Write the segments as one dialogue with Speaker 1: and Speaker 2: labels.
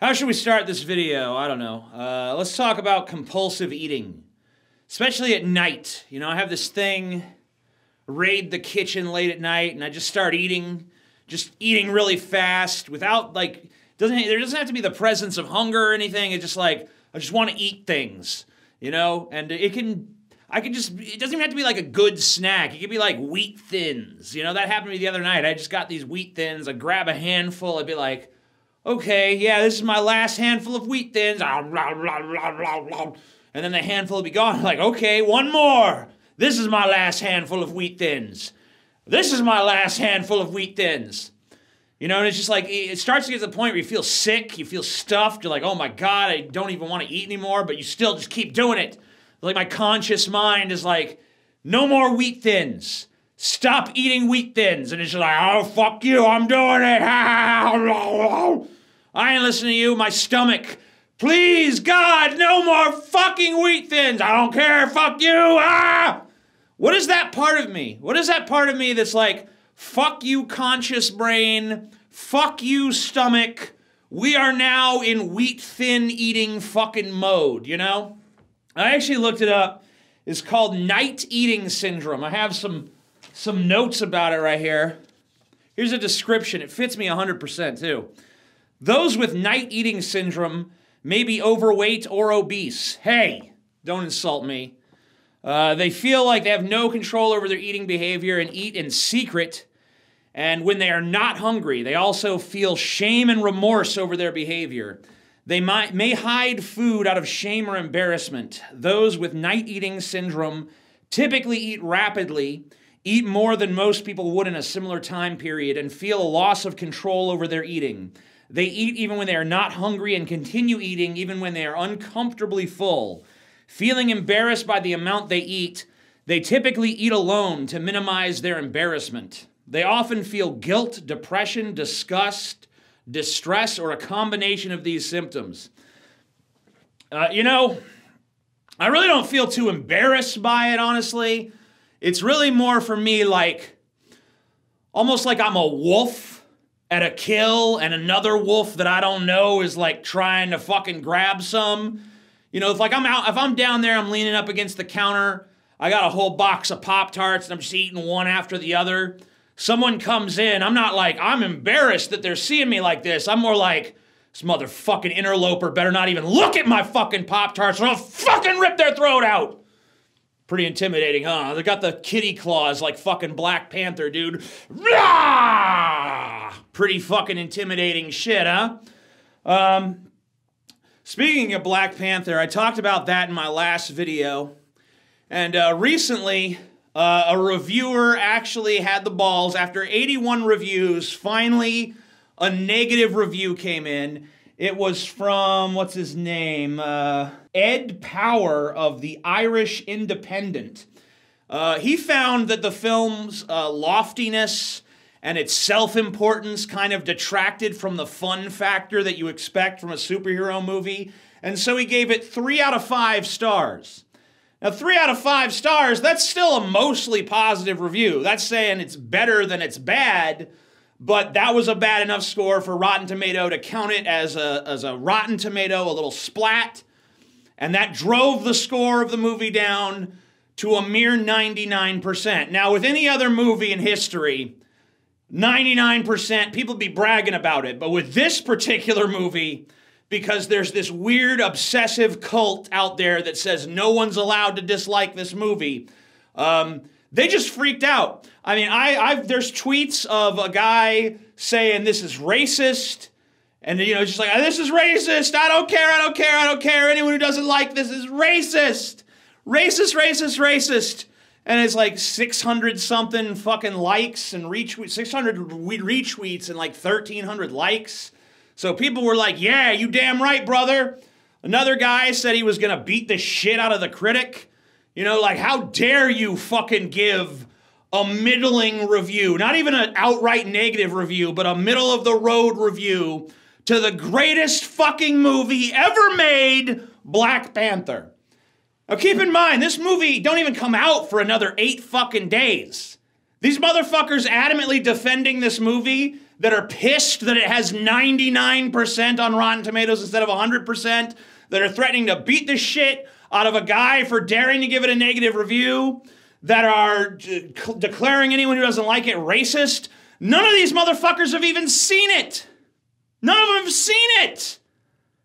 Speaker 1: How should we start this video? I don't know. Let's talk about compulsive eating, especially at night. You know, I have this thing, raid the kitchen late at night, and I just start eating, really fast without there doesn't have to be the presence of hunger or anything. It's just like, I just want to eat things, you know? And it doesn't even have to be like a good snack. It could be like wheat thins. You know, that happened to me the other night. I just got these wheat thins. I'd grab a handful. I'd be like, okay, yeah, this is my last handful of wheat thins. And then the handful would be gone. I'm like, okay, one more. This is my last handful of wheat thins. This is my last handful of wheat thins. You know, and it's just like, it starts to get to the point where you feel sick, you feel stuffed. You're like, oh my God, I don't even want to eat anymore, but you still just keep doing it. Like my conscious mind is like, no more wheat thins. Stop eating wheat thins. And it's just like, oh, fuck you, I'm doing it. I ain't listening to you, my stomach. Please, God, no more fucking wheat thins. I don't care, fuck you. Ah! What is that part of me? What is that part of me that's like, fuck you, conscious brain. Fuck you, stomach. We are now in wheat thin eating fucking mode, you know? I actually looked it up. It's called night eating syndrome. I have some notes about it right here. Here's a description. It fits me 100% too. Those with night eating syndrome may be overweight or obese. Hey, don't insult me. They feel like they have no control over their eating behavior and eat in secret. And when they are not hungry, they also feel shame and remorse over their behavior. They may hide food out of shame or embarrassment. Those with night eating syndrome typically eat rapidly, eat more than most people would in a similar time period, and feel a loss of control over their eating. They eat even when they are not hungry and continue eating even when they are uncomfortably full. Feeling embarrassed by the amount they eat, they typically eat alone to minimize their embarrassment. They often feel guilt, depression, disgust, distress, or a combination of these symptoms. You know, I really don't feel too embarrassed by it, honestly. It's really more for me like, almost like I'm a wolf at a kill and another wolf that I don't know is like trying to fucking grab some. You know, if I'm down there, I'm leaning up against the counter, I got a whole box of Pop-Tarts and I'm just eating one after the other. Someone comes in, I'm not like, I'm embarrassed that they're seeing me like this. I'm more like, this motherfucking interloper better not even look at my fucking Pop-Tarts or I'll fucking rip their throat out. Pretty intimidating, huh? They got the kitty claws like fucking Black Panther, dude. Rah! Pretty fucking intimidating shit, huh? Speaking of Black Panther, I talked about that in my last video. And recently, a reviewer actually had the balls, after 81 reviews, finally a negative review came in. It was from, what's his name? Ed Power of the Irish Independent. He found that the film's loftiness and its self-importance kind of detracted from the fun factor that you expect from a superhero movie, and so he gave it 3 out of 5 stars. Now, 3 out of 5 stars, that's still a mostly positive review. That's saying it's better than it's bad, but that was a bad enough score for Rotten Tomato to count it as a Rotten Tomato, a little splat, and that drove the score of the movie down to a mere 99%. Now, with any other movie in history, 99%, people be bragging about it, but with this particular movie, because there's this weird obsessive cult out there that says no one's allowed to dislike this movie. They just freaked out. I mean, there's tweets of a guy saying this is racist, and you know, just like, this is racist. I don't care. I don't care. I don't care. Anyone who doesn't like this is racist. Racist, racist, racist. And it's like 600 something fucking likes and retweets, 600 retweets and like 1,300 likes. So people were like, yeah, you damn right, brother. Another guy said he was going to beat the shit out of the critic. You know, like, how dare you fucking give a middling review, not even an outright negative review, but a middle-of-the-road review to the greatest fucking movie ever made, Black Panther. Now, keep in mind, this movie don't even come out for another 8 fucking days. These motherfuckers adamantly defending this movie that are pissed that it has 99% on Rotten Tomatoes instead of 100%, that are threatening to beat the shit out of a guy for daring to give it a negative review, that are declaring anyone who doesn't like it racist. None of these motherfuckers have even seen it. None of them have seen it.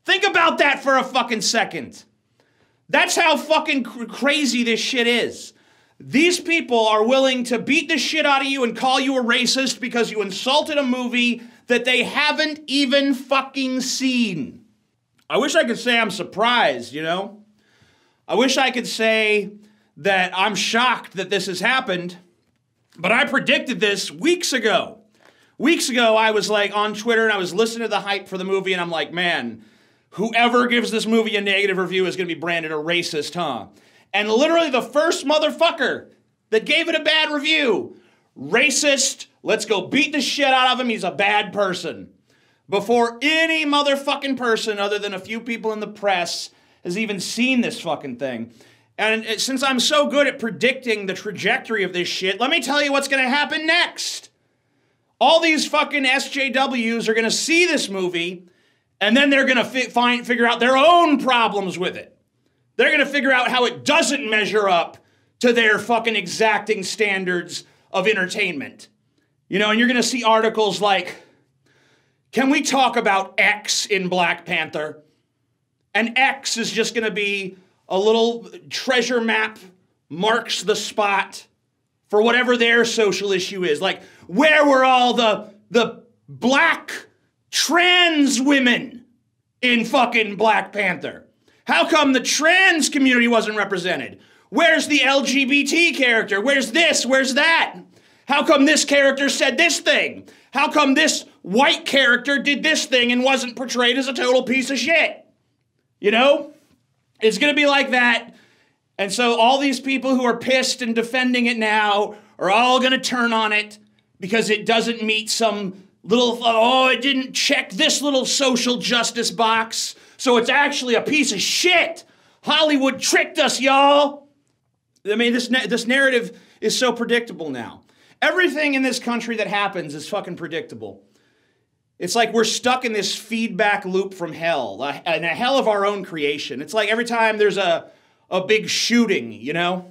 Speaker 1: Think about that for a fucking second. That's how fucking crazy this shit is. These people are willing to beat the shit out of you and call you a racist because you insulted a movie that they haven't even fucking seen. I wish I could say I'm surprised, you know? I wish I could say that I'm shocked that this has happened, but I predicted this weeks ago. Weeks ago, I was like on Twitter and I was listening to the hype for the movie and I'm like, man, whoever gives this movie a negative review is going to be branded a racist, huh? And literally the first motherfucker that gave it a bad review, racist, let's go beat the shit out of him, he's a bad person. Before any motherfucking person other than a few people in the press has even seen this fucking thing. And since I'm so good at predicting the trajectory of this shit, let me tell you what's going to happen next. All these fucking SJWs are going to see this movie, and then they're going to figure out their own problems with it. They're going to figure out how it doesn't measure up to their fucking exacting standards of entertainment. You know, and you're going to see articles like, can we talk about X in Black Panther? And X is just going to be a little treasure map, marks the spot for whatever their social issue is. Like, where were all the black trans women in fucking Black Panther? How come the trans community wasn't represented? Where's the LGBT character? Where's this? Where's that? How come this character said this thing? How come this white character did this thing and wasn't portrayed as a total piece of shit? You know? It's going to be like that. And so all these people who are pissed and defending it now are all going to turn on it because it doesn't meet some little, oh, it didn't check this little social justice box, so it's actually a piece of shit. Hollywood tricked us, y'all. I mean, this narrative is so predictable now. Everything in this country that happens is fucking predictable. It's like we're stuck in this feedback loop from hell, and a hell of our own creation. It's like every time there's a big shooting, you know?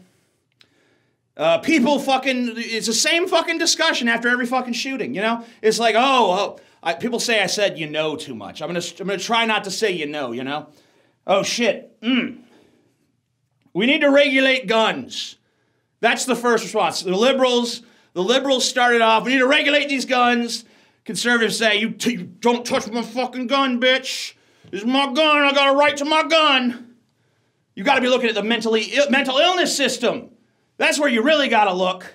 Speaker 1: People fucking, it's the same fucking discussion after every fucking shooting, you know? It's like, people say I said you know too much. I'm gonna try not to say you know? Oh shit, we need to regulate guns. That's the first response. The liberals started off, we need to regulate these guns. Conservatives say, you don't touch my fucking gun, bitch. This is my gun, I got a right to my gun. You gotta be looking at the mental illness system. That's where you really gotta look.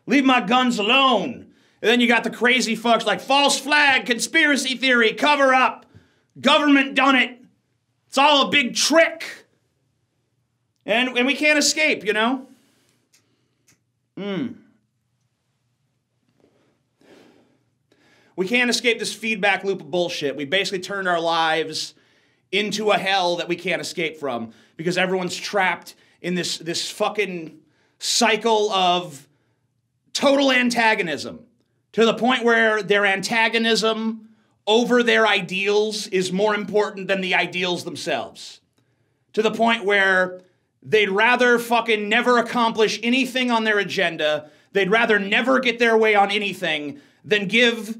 Speaker 1: Leave my guns alone. And then you got the crazy fucks like false flag, conspiracy theory, cover up, government done it. It's all a big trick. And we can't escape, you know? We can't escape this feedback loop of bullshit. We basically turned our lives into a hell that we can't escape from because everyone's trapped in this fucking cycle of total antagonism to the point where their antagonism over their ideals is more important than the ideals themselves. To the point where they'd rather fucking never accomplish anything on their agenda, they'd rather never get their way on anything than give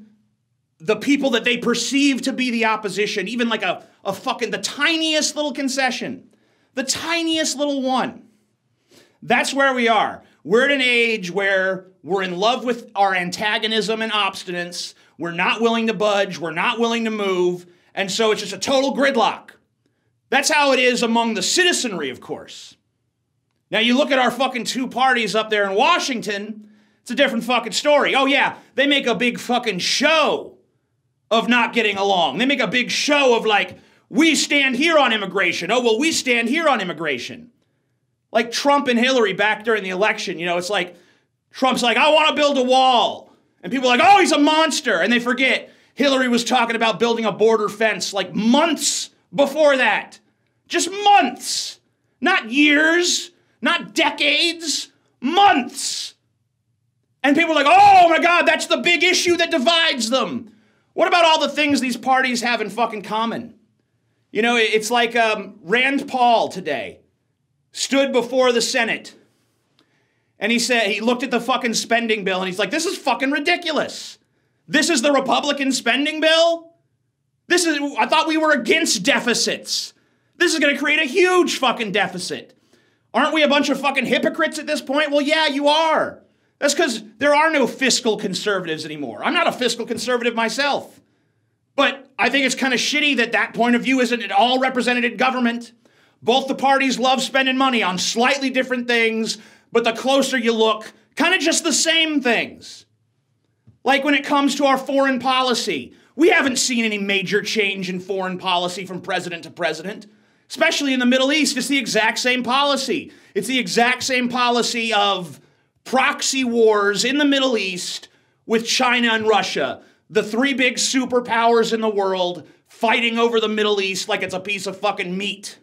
Speaker 1: the people that they perceive to be the opposition even like a fucking, the tiniest little concession. The tiniest little one. That's where we are. We're at an age where we're in love with our antagonism and obstinance. We're not willing to budge. We're not willing to move. And so it's just a total gridlock. That's how it is among the citizenry, of course. Now you look at our fucking two parties up there in Washington, it's a different fucking story. Oh yeah, they make a big fucking show of not getting along. They make a big show of like, we stand here on immigration. Oh, well, we stand here on immigration. Like Trump and Hillary back during the election, you know, it's like, Trump's like, I want to build a wall. And people are like, oh, he's a monster. And they forget Hillary was talking about building a border fence like months before that. Just months. Not years, not decades, months. And people are like, oh my God, that's the big issue that divides them. What about all the things these parties have in fucking common? You know, it's like Rand Paul today stood before the Senate and he said, he looked at the fucking spending bill and he's like, this is fucking ridiculous. This is the Republican spending bill? I thought we were against deficits. This is going to create a huge fucking deficit. Aren't we a bunch of fucking hypocrites at this point? Well, yeah, you are. That's because there are no fiscal conservatives anymore. I'm not a fiscal conservative myself. But I think it's kind of shitty that that point of view isn't at all represented in government. Both the parties love spending money on slightly different things, but the closer you look, kind of just the same things. Like when it comes to our foreign policy, we haven't seen any major change in foreign policy from president to president. Especially in the Middle East, it's the exact same policy. It's the exact same policy of proxy wars in the Middle East with China and Russia, the three big superpowers in the world fighting over the Middle East like it's a piece of fucking meat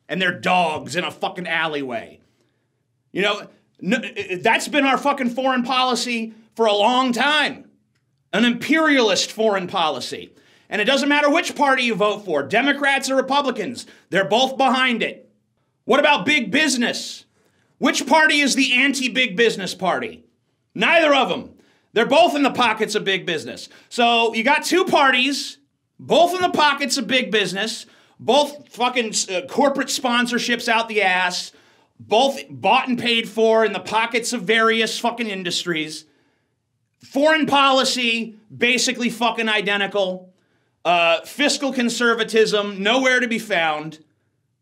Speaker 1: and they're dogs in a fucking alleyway. You know, that's been our fucking foreign policy for a long time. An imperialist foreign policy. And it doesn't matter which party you vote for, Democrats or Republicans, they're both behind it. What about big business? Which party is the anti-big business party? Neither of them. They're both in the pockets of big business. So you got two parties, both in the pockets of big business, both fucking corporate sponsorships out the ass, both bought and paid for in the pockets of various fucking industries. Foreign policy, basically fucking identical. Fiscal conservatism, nowhere to be found.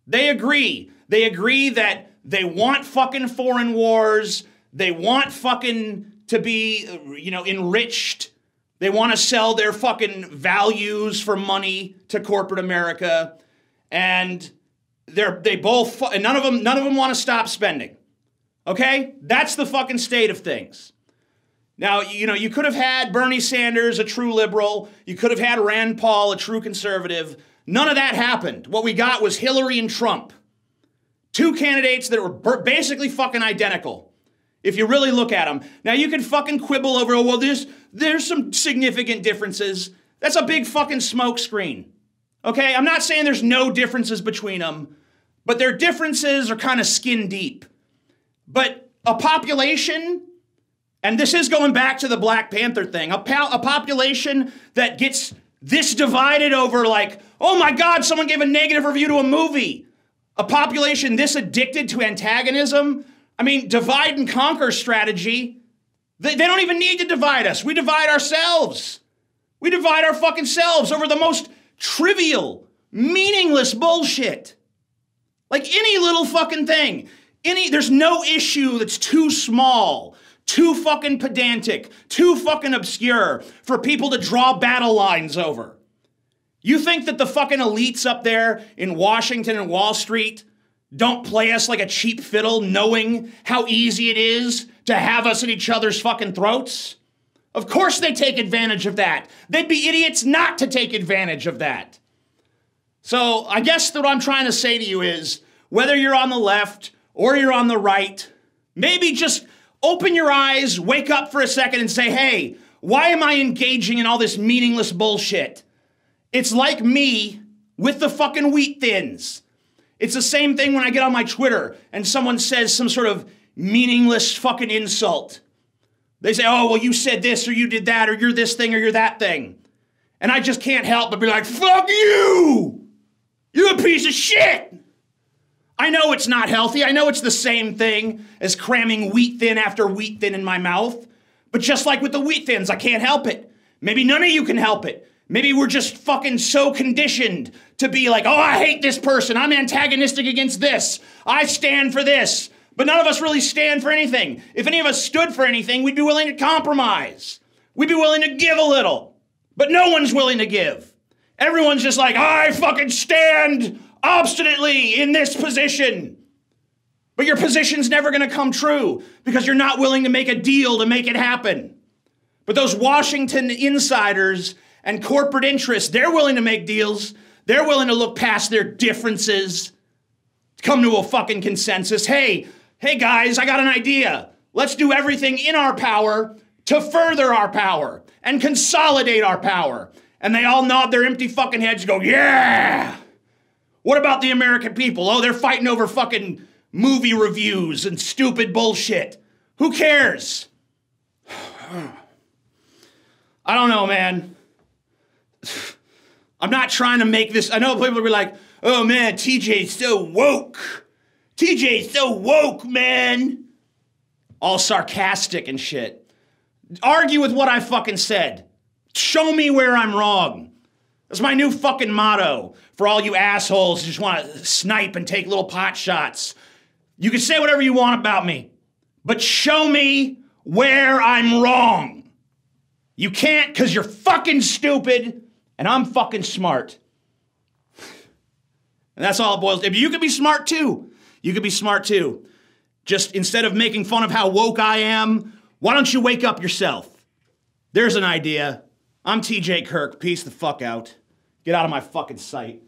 Speaker 1: They agree. They agree that they want fucking foreign wars. They want fucking to be, enriched. They want to sell their fucking values for money to corporate America. And they both, and none of them want to stop spending. Okay? That's the fucking state of things. Now, you could have had Bernie Sanders, a true liberal. You could have had Rand Paul, a true conservative. None of that happened. What we got was Hillary and Trump. Two candidates that were basically fucking identical, if you really look at them. Now, you can fucking quibble over, oh, well, there's some significant differences. That's a big fucking smokescreen. Okay? I'm not saying there's no differences between them, but their differences are kind of skin deep. But a population... And this is going back to the Black Panther thing. A population that gets this divided over like, oh my God, someone gave a negative review to a movie. A population this addicted to antagonism. I mean, divide and conquer strategy. They don't even need to divide us. We divide ourselves. We divide our fucking selves over the most trivial, meaningless bullshit. Like any little fucking thing. There's no issue that's too small, too fucking pedantic, too fucking obscure for people to draw battle lines over. You think that the fucking elites up there in Washington and Wall Street don't play us like a cheap fiddle knowing how easy it is to have us at each other's fucking throats? Of course they take advantage of that. They'd be idiots not to take advantage of that. So I guess what I'm trying to say to you is, whether you're on the left or you're on the right, maybe just open your eyes, wake up for a second and say, hey, why am I engaging in all this meaningless bullshit? It's like me with the fucking wheat thins. It's the same thing when I get on my Twitter and someone says some sort of meaningless fucking insult. They say, oh, well, you said this or you did that or you're this thing or you're that thing. And I just can't help but be like, fuck you! You're a piece of shit! I know it's not healthy. I know it's the same thing as cramming wheat thin after wheat thin in my mouth. But just like with the wheat thins, I can't help it. Maybe none of you can help it. Maybe we're just fucking so conditioned to be like, oh, I hate this person. I'm antagonistic against this. I stand for this. But none of us really stand for anything. If any of us stood for anything, we'd be willing to compromise. We'd be willing to give a little. But no one's willing to give. Everyone's just like, I fucking stand obstinately in this position. But your position's never going to come true because you're not willing to make a deal to make it happen. But those Washington insiders and corporate interests, they're willing to make deals. They're willing to look past their differences, come to a fucking consensus. Hey guys, I got an idea. Let's do everything in our power to further our power and consolidate our power. And they all nod their empty fucking heads and go, yeah! What about the American people? Oh, they're fighting over fucking movie reviews and stupid bullshit. Who cares? I don't know, man. I'm not trying to make this. I know people will be like, oh man, TJ's so woke. TJ's so woke, man. All sarcastic and shit. Argue with what I fucking said. Show me where I'm wrong. That's my new fucking motto for all you assholes who just want to snipe and take little pot shots. You can say whatever you want about me, but show me where I'm wrong. You can't because you're fucking stupid and I'm fucking smart. And that's all it boils down to. You could be smart too. You could be smart too. Just instead of making fun of how woke I am, why don't you wake up yourself? There's an idea. I'm TJ Kirk. Peace the fuck out. Get out of my fucking sight.